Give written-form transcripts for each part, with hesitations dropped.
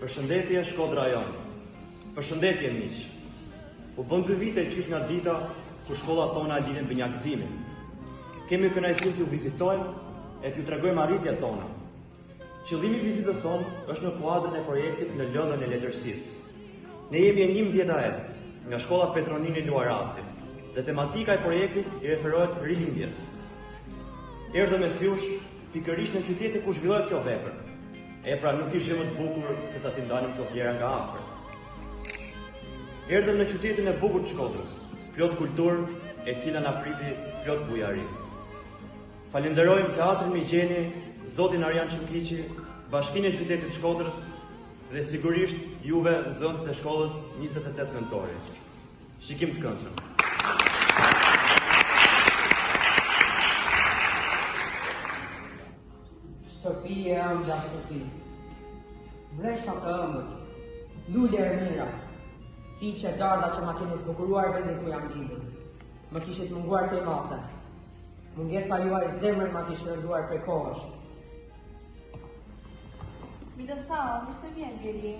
Përshëndetje Shkodra Rajon. Përshëndetje miq. U bën 2 vite qysh nga dita ku shkollat tona lidhen me njerëzimin. Kemi kënaqësinë t'ju vizitojmë e t'ju tregojmë arritjet tona. Qëllimi i vizitës sonë është në kuadrin e projektit në lëndën e letërsisë. Ne jemi e 11 nga shkolla Petronini Luarasi dhe tematika e projektit i referohet rilindjes. Erdhëm mes jush pikërisht në qytetin ku zhvillohet kjo vepër. E pra nuk ishte më të bukur se sa t'i ndalim këto vlera nga afër. Erdhëm në qytetin e bukur të Shkodrës, plot kulturë e cila na priti plot bujari. Falenderojmë Teatrin Migjeni, Zotin Arjan Çukiqi, Bashkinë e Qytetit të Shkodrës dhe sigurisht juve nxënësit e shkollës 28 nëntori. Shikim të këndshëm. Shtëpi e ëmbla shtëpi, vreshta të ëmbël, lule e mira, fiqe e darda që ma keni zbukuruar vendin ku jam lindur. Më kishit munguar të mase. Mungesa juaj zemrën ma kishtë rënduar prej kohësh. Midësa, mirëse vjen Bjeri.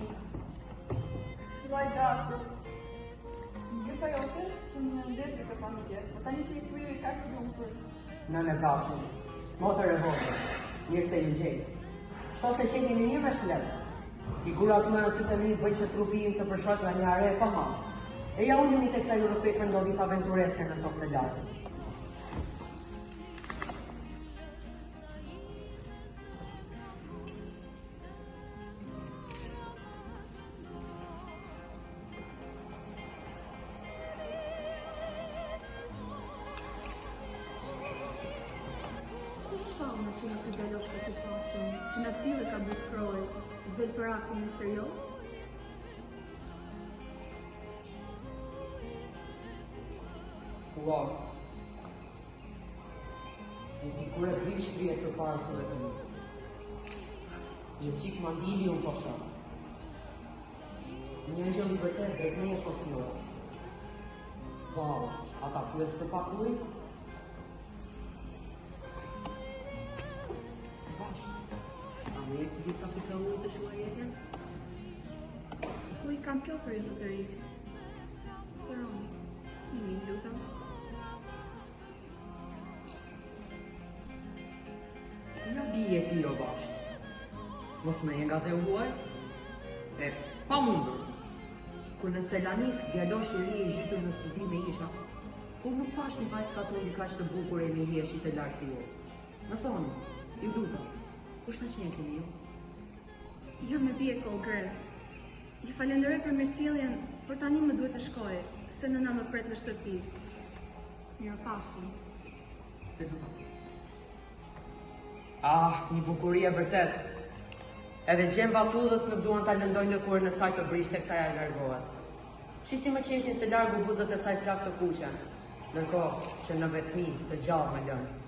Luaj dashur. Grupa jote që më ndezë këtë familje, po tani që i tuju i kaq të lumtur. Nënë dashur, motër e vogël, mirë se ju gjejtë. Shto se qeni një me shletë. Figurat më në sytë e mi bëj që trupi im të përshot nga një are e pa masë. E ja unë një të kësa Europekër ndodhit aventureske në tokë të lartë. Që në këtë galoshka që pashëm, që në sile ka briskroj, dhe për akë misterios? Wow. Një dikur e brish shtrijet për parësëve të një. Një qikë mandili unë posha. Një angjë libertet drejt me e posilore. Wow, ata kues për pak ujë? E të disa për të ujë të shua jetën? Ku i kam kjo për jësë të rikë? Për onë, një lutëm. Ja bije ti o bashkë. Mos me jenga dhe uaj? E, pa mundur. Kur në Selanik, djalosh i ri i zhytur në studime isha, kur nuk pash një vajzë katolik aq të bukur e me hjeshit e lartë si jo. Më thonë, ju lutëm. Kush në qenë keni ju? Jam me bie Kolgres. Ju falenderoj për mirësjelljen, por tani më duhet të shkoj, se nëna më pret në shtëpi. Mirëpafshim. Të lutem. Ah, një bukurie vërtet. Edhe gjem Batudhës nuk duan ta lëndojnë në kurrën e saj të brisht teksa ja largohet. Shisi më qeshin se largu buzët e saj plak të kuqe, ndërkohë që në vetmi të gjallë më lënë.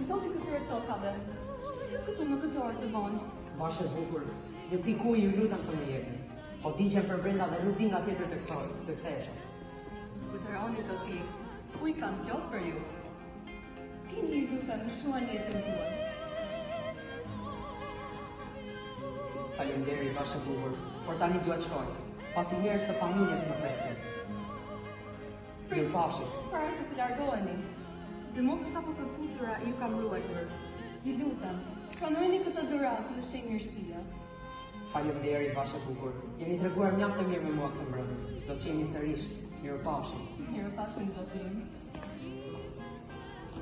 Zoti këtyre tokave, shtë si këtu në këtë orë të vonë? Bashkë e bukur, një piku ju lutem të më jepni. Po digjen për brenda dhe nuk di nga tjetër të kthesha. Kujtëroni zoti, ku i kam kjo për ju? Keni ju lutem në shuan jetën tuaj. Faleminderit bashkë e bukur, por tani duhet shkoj. Pasi njerëz të familjes më presin. Mirëpafshim. Para se të largoheni. Dëmotë sa po të putura ju kam ruajtur. Ju lutem, pranojeni këtë dhuratë në shenjë mirësia. Faleminderit bashkë e bukur. Jeni treguar mjaft të mirë me mua këtë mbrëmje. Do të jeni sërish. Mirëpafshim. Mirëpafshim zotin.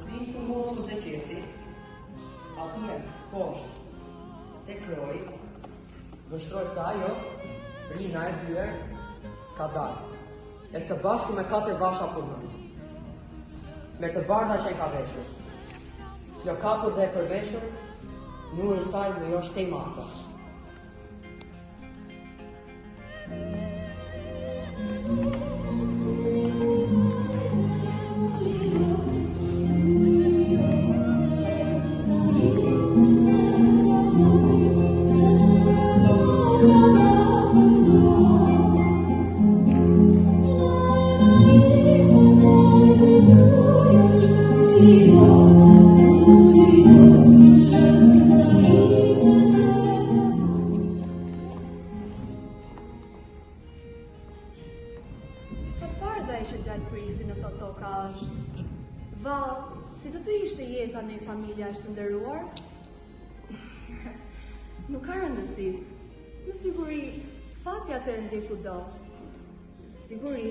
Vini të mosë të keci. Atje, poshtë. Te kroj. Vështroj se ajo, rina e byer, ka dalë. E së bashku me 4 vasha punën. Me të bardha që i ka veshur. Kjo kapur dhe e përveshur, nuri saj më jo shtej masa. ishe gjallë prisi në këto toka është. Val, si do të ishte jeta në një familja është ndëruar? Nuk ka rëndësi. Në siguri, fatja të ndje kudo. Siguri,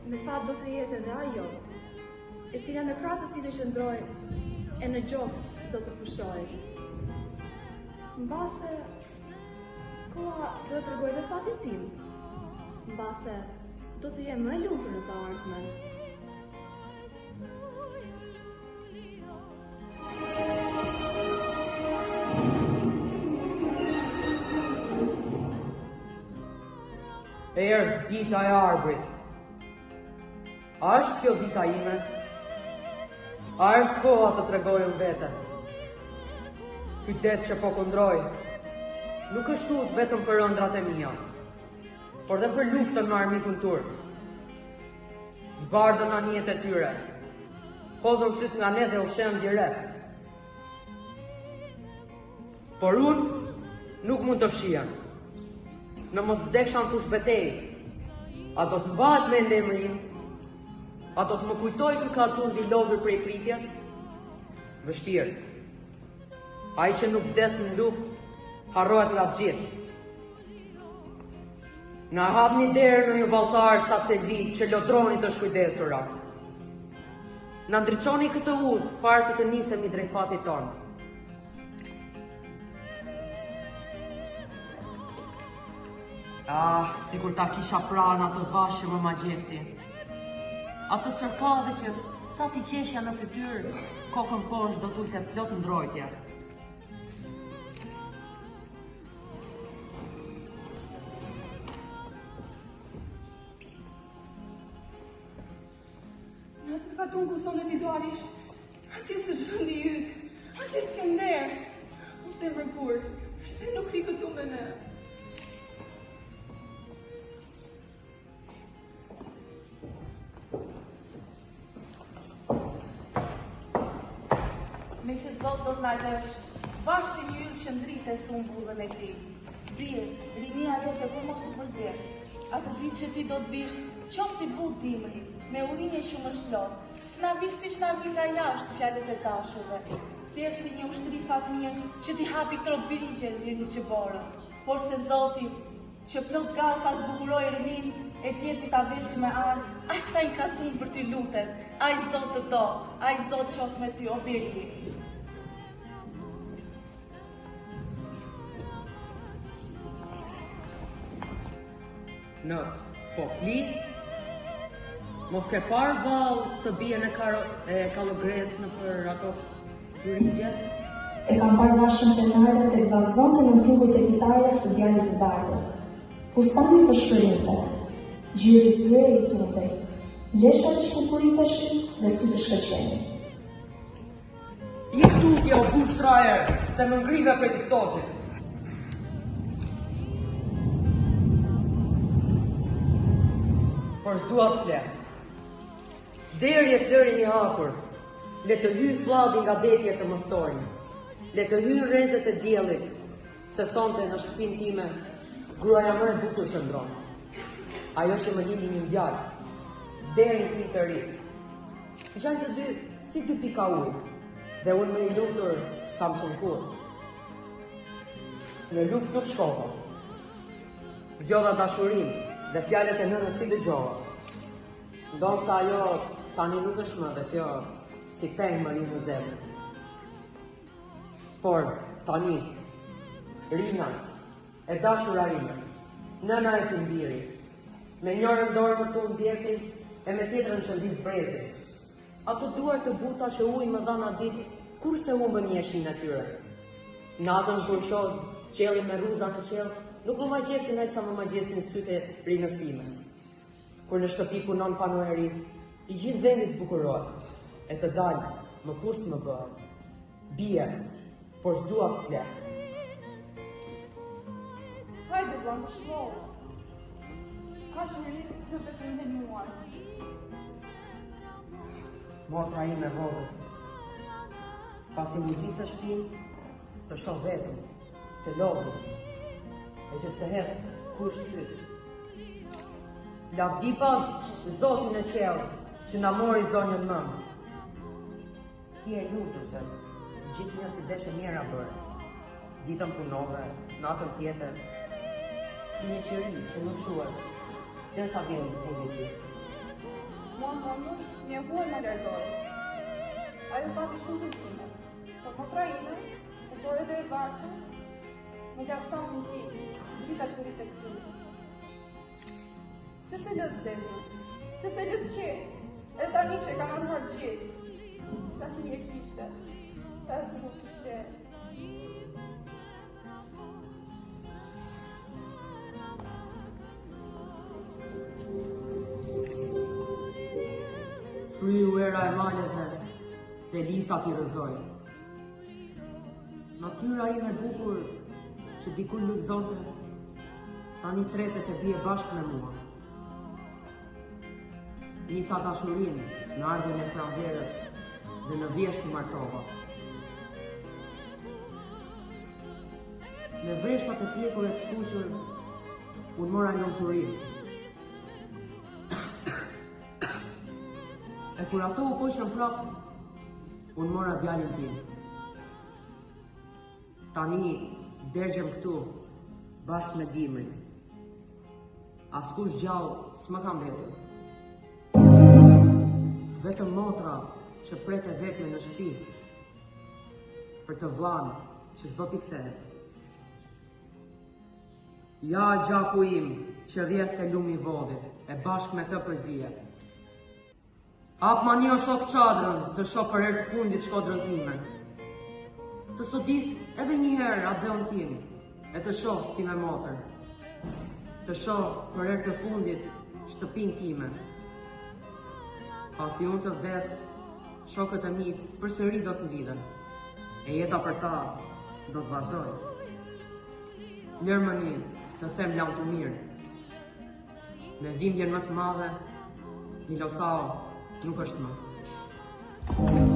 me fat do të jetë edhe ajo, e cila në kratë ti të shëndroj, e në gjoks do të pushoj. Mbase, koha do të tregoj dhe fatin tim. Mbase, do të jem më e lumtur në të ardhmen. Erdhë dita e arbrit. A është kjo dita ime? A erdhë koha të tregojën vete? Qytet që po kundroj, nuk është tut vetëm për ëndrat e mia, por dhe për luftën me armikun turk. Zbardën anijet e tyre, hodhën syt nga ne dhe u shem direkt. Por unë nuk mund të fshihem. Në mos vdekshan fush betej, a do të mbahet me ndemrin, a do të më kujtoj ky kaltun i lodhur prej pritjes? Vështirë. Ai që nuk vdes në luftë, harrohet nga të gjithë. Na hapni derën në ju valltar shtatëselvi që lodroni të shkujdesura. Na ndriçoni këtë udhë para se të nisemi drejt fatit tonë. Ah, sikur ta kisha pranë atë vashë më magjeci. Atë sërkallëve që sa ti qeshja në fytyrë, kokën poshtë do t'ulte plot ndrojtje. Në të katun ku sonë t'i duarish, ati së shvëndi ytë, ati Skender, ose mërkur, përse nuk ri këtu me ne? Me që Zot do të na lësh, bashkë si një yll që ndritet së mbullën e ti. Bie, rinia jote kur mos të përzirë. Atë ditë që ti do të vish, qofti bull dimri, me urinje shumë është plot. Na vish si që na vi nga jashtë fjalët e dashurve. Si është një ushtri fatmirë që ti hapi tro birigjen liris që borën. Por se Zoti, që plot gasa zbukuroj rinin, e tjerti ta veshi me arë, aq sa i ka tun për t'i lutet, aq Zot të do, aq Zot qof me ty, o biri. Not, po fli, mos ke parë vallë të bie në Kallogres në për ato birigje? E kam parë vashën penare të vallëzonte në tingujt e kitarës së djalit të bardhë. Fustani përshkërinte, gjiri pyre i tutej, lesha të shkukuriteshin dhe sy të shkëqeni. I tutje o bush trajer, se më ngrive për të këtotit. Por s'dua të fle. Derjet lërin i hapur, le të hyj flladhi nga detjet të mëftojnë, le të hyj rrezet e diellit, se sonte në shtëpinë time gruaja më e bukur shëndron. Ajo që më lindi një djalë, derin tim të ri. Gjallë të dy si dy pika ujë, dhe unë më i lumtur s'kam qenë kurrë. Në luftë nuk shkova. Zgjodha dashurinë dhe fjalët e nënës si dëgjova. Ndonë sa ajo tani nuk është më dhe kjo si peng më rinë në zemër. Por tani, Rina, e dashura Rina, nëna e Timbiri, me njërën dorë më tunë djetin e me tjetrën që ndis brezi. Ato duar të buta që ujë më dhana ditë, kur se humbën një eshin e tyre. Natën kur shoh qelin me ruza në qel, nuk më magjetsin sa më magjetsin sytë e rinësime. Kur në shtëpi punon panoeri, i gjithë vendi zbukurohet, e të dalë, më kur s'më bëhet. Bie, por s'dua të flet. Hajde, Blanco, shkollë. Ka shmërit në vetëm dhe muar. Motra ime vogël, pasi më disa shpinë, të shoh vetëm, të lodhur, e që se herë kush sytë. Lavdi pas Zotin e qelë, që na mori zonjën mëmë. Ti e lutur se gjithë një si deshe mjera bërë. Ditën punove, natën tjetër, si një qëri që nuk shuhet, derisa vjen në fundit ti. Mua një huaj me lërgoj. Ajo pati shumë të zime, por motra ime, e tore dhe e vartë, më lashton në ti, drita që rritë e këtu. Se se lëtë zezë, se se lëtë qe, e tani që ka nënëvar gjithë. Sa hije kishte, sa dhru kishte. Fryu era e maleve dhe lisat i rëzoj. Natyra ime bukur që dikur lulëzonte, tani tretet e bie bashkë me mua. Nisa dashurin në ardhjen e pranverës dhe në vjesht të martova. Me vreshtat e pjekur e të skuqër, unë mora një turim. E kur ato u poshën prapë, unë mora djalin tim. Tani dergjem këtu, bashkë me dimrin. Askush gjallë s'më kam vetër. Vetëm motra që prete vetme në shtëpi, për të vlanë që s'do t'i kthehet. Ja gjaku im që rrjedh te lumi i vodit, e bashkë me të përzije. Ap ma një shok qadrën, të shok për herë të fundit shkodrën time. Të sodis edhe një herë adeon tim, e të shok si me motër. Të shok për herë të fundit shtëpin time. Pasi unë të vdes, shokët e mi përsëri do të lidhen, e jeta për ta do të vazhdoj. Lërmëni të them lanë të mirë. Me dhimbjen më të madhe, Milosao nuk është më.